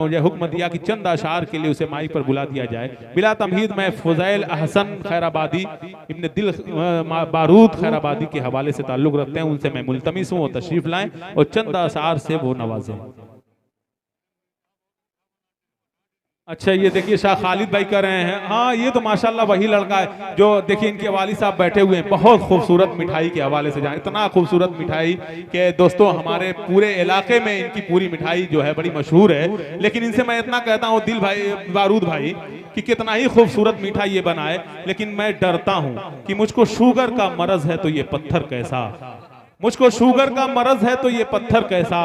मुझे हुक्म दिया कि चंद अशार के लिए उसे माइक पर बुला दिया जाए। बिला तमहीद मैं फुज़ैल अहसन खैराबादी इब्न दिल बारूद खैराबादी के हवाले से ताल्लुक़ रखते हैं, उनसे मैं मुल्तमिस हूँ वो तशरीफ़ लाएं और चंद अशार से वो नवाजें। अच्छा ये देखिए शाह खालिद भाई कर रहे हैं। हाँ ये तो माशाल्लाह वही लड़का है जो देखिए इनके वाली साहब बैठे हुए हैं। बहुत खूबसूरत मिठाई के हवाले से जाएं, इतना खूबसूरत मिठाई कि दोस्तों हमारे पूरे इलाके में इनकी पूरी मिठाई जो है बड़ी मशहूर है। लेकिन इनसे मैं इतना कहता हूँ दिल भाई बारूद भाई कि कितना ही खूबसूरत मिठाई ये बनाए, लेकिन मैं डरता हूँ कि मुझको शुगर का मरज है तो ये पत्थर कैसा, मुझको शुगर का मरज है तो ये पत्थर कैसा,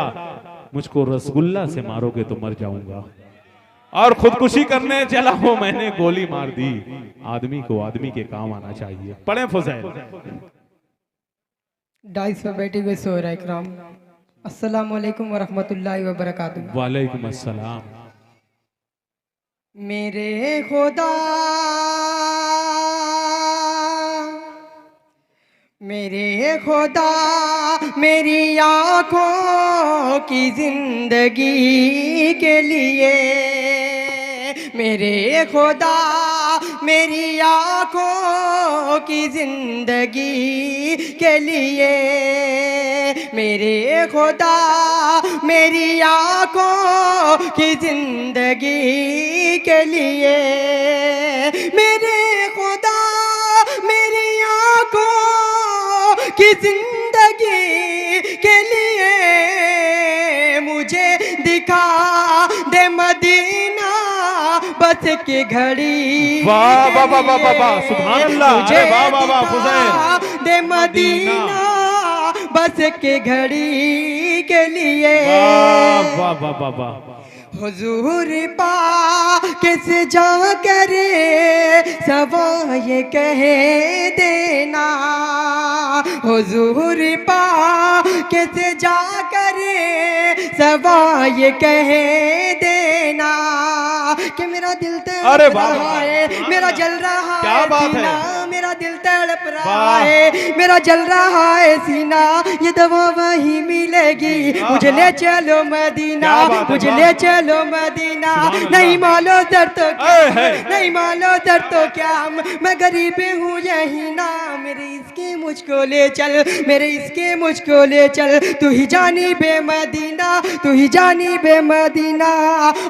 मुझको रसगुल्ला से मारोगे तो मर जाऊंगा। और खुदकुशी करने चला हो मैंने गोली मार दी। आदमी को आदमी के काम आना चाहिए। पढ़े फुज़ैल। 250 बैठे हुए सोहरा इकराम, अस्सलाम वालेकुम व रहमतुल्लाहि व बरकातुहू। वालेकुम अस्सलाम। मेरे खुदा मेरे खुदा मेरी आँखों की जिंदगी के लिए, मेरे खुदा मेरी आँखों की जिंदगी के लिए, मेरे खुदा मेरी आँखों की जिंदगी के लिए, मेरे खुदा मेरी आँखों की जिंदगी के लिए, मुझे दिखा दे मदीना बस की घड़ी। वाह वाह वाह वाह वाह सुभान अल्लाह। मुझे वाह वाह वाह फुज़ैल दे मदीना बस की घड़ी के लिए। वाह वाह वाह वाह वाह। हुजूर पाक से जा कर सवा ये कह देना, हुजूर पाक से जा कर सवा ये कह देना कि मेरा दिल तड़प रहा है, मेरा जल रहा है सीना, मेरा दिल तड़प रहा है, मेरा जल रहा है सीना, ये दवा वही मिलेगी, मुझे ले चलो मदीना, मुझे ले चलो मदीना। नहीं मालो दर तो क्या, नहीं मालो दर तो क्या, मैं गरीब हूँ यही ना, मेरे इसके मुझको ले चल, मेरे इसके मुझको ले चल, तू ही जानी बे मदीना, तू ही जानी बे मदीना।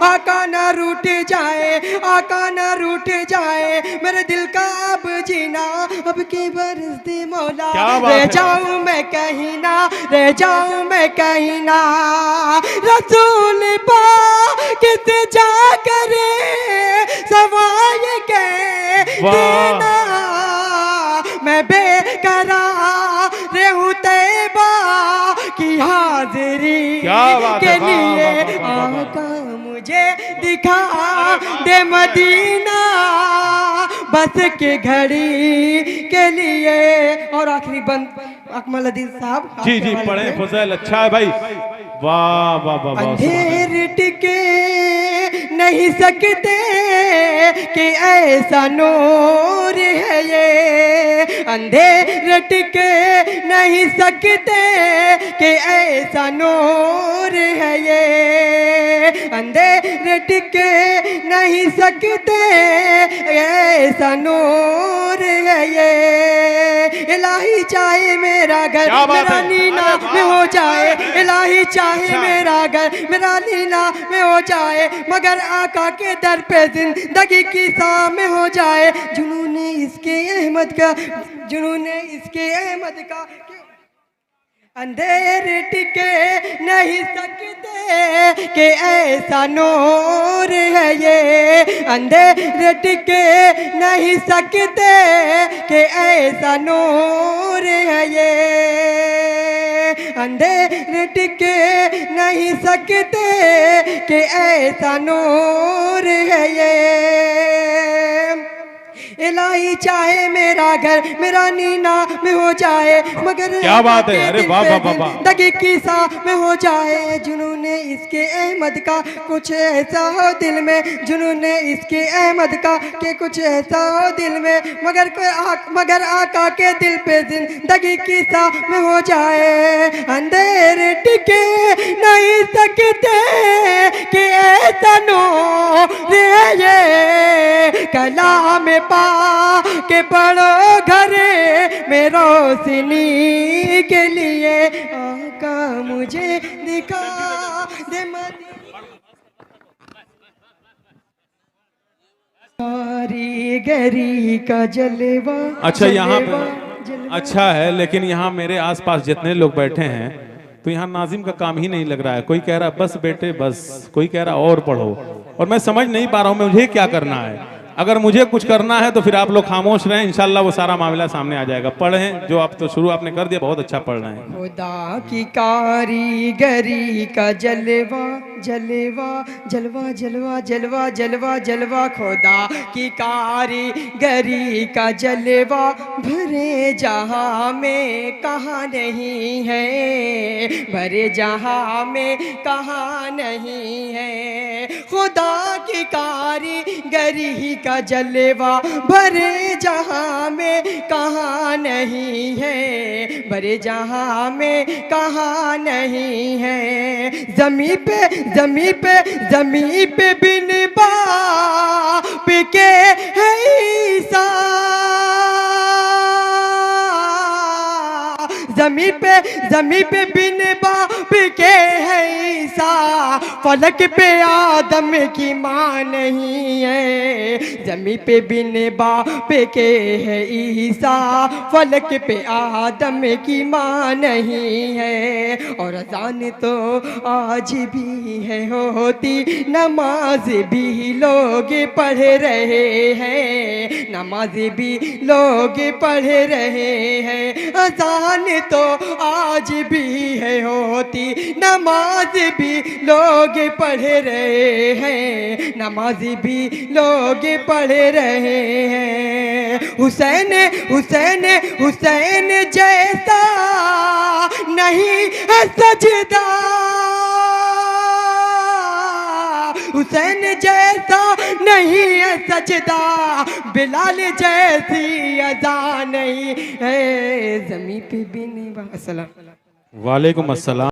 आका ना रूठ जाए, आका ना रूठ जाए, मेरे दिल का अब जीना, अब के बरस दे मौला, रह जाऊं मैं कहीं ना, रह जाऊं मैं कहीं ना। रसूल पाक से जा करे सवाल के देना, मैं बेकरार रहूं तैबा की हाजिरी के लिए, आका मुझे दिखा दे मदीना बस के घड़ी के लिए। और आखिरी बंद अकमल अदील साहब जी जी पढ़े फुज़ैल। अच्छा है भाई, वाह वाह वाह। अंधेर टिके नहीं सकते कि ऐसा नूर है ये, अंधेर टिके नहीं सकते कि ऐसा नूर है ये, अंधेर टिके नहीं सकते ऐसा नूर है ये। इलाही चाहे मेरा घर मेरा नीना में हो जाए, इलाही चाहे मेरा घर मेरा नीना में हो जाए, मगर आका के दर पे जिंदगी की शाम में हो जाए। जुनून इसके अहमद का, जुनून इसके अहमद का, अंधेर टिके नहीं सकते कि ऐसा नूर है ये, अंधेर टिके नहीं सकते कि ऐसा नूर है ये, अंधेर टिके नहीं सकते कि ऐसा नूर है ये। इलाही चाहे मेरा घर मेरा नीना में हो जाए, मगर क्या बात है, अरे वाह वाह वाह वाह। दकीकी सा में हो जाए। जुनूने इसके अहमद का कुछ ऐसा हो दिल में, जुनूने इसके अहमद का के कुछ ऐसा हो दिल में, मगर आका के दिल पे जिंदगी की सा में हो जाए। अंधेरे टिके नहीं सकते कि ऐसा नूर है ये, कलाम पा के पढ़ो घरे में रोशनी के लिए, आका मुझे दिखा दे कारीगरी का जलवा। अच्छा यहाँ जलवा, पे जलवा। अच्छा है, लेकिन यहाँ मेरे आसपास जितने लोग बैठे हैं तो यहाँ नाजिम का काम ही नहीं लग रहा है। कोई कह रहा है बस बेटे बस, कोई कह रहा और पढ़ो, और मैं समझ नहीं पा रहा हूँ मुझे क्या करना है। अगर मुझे कुछ करना है तो फिर आप लोग खामोश रहें, इंशाल्लाह वो सारा मामला सामने आ जाएगा। पढ़ें, जो आप तो शुरू आपने कर दिया, बहुत अच्छा पढ़ रहे हैं। खुदा की कारीगरी का जलवा जलवा जलवा जलवा जलवा जलवा जलवा, खुदा की कारीगरी का जलवा भरे जहां में कहाँ नहीं है, भरे जहां में कहाँ नहीं है। खुदा की कारीगरी का जलवा भरे जहां में कहाँ नहीं है, भरे जहां में कहाँ नहीं है। ज़मीं पे बिन बाप के है ईसा, ज़मीं पे बिन बाप के है ईसा, फलक पे आदम की माँ नहीं है। ज़मीं पे बिन बाप के है ईसा, फलक पे आदम की माँ नहीं है। और अज़ान तो आज भी है होती, नमाज भी लोग पढ़ रहे हैं, नमाज भी लोग पढ़ रहे हैं। अज़ान तो आज भी है होती, नमाज भी लोग पढ़ रहे हैं, नमाज भी लोग पढ़ रहे हैं। हुसैन हुसैन हुसैन जैसा नहीं है सजदा, हुसैन जैसा नहीं है सजदा, बिलाल जैसी अदा नहीं है। ज़मीं पे बिन। अस्सलाम वालेकुम अस्सलाम।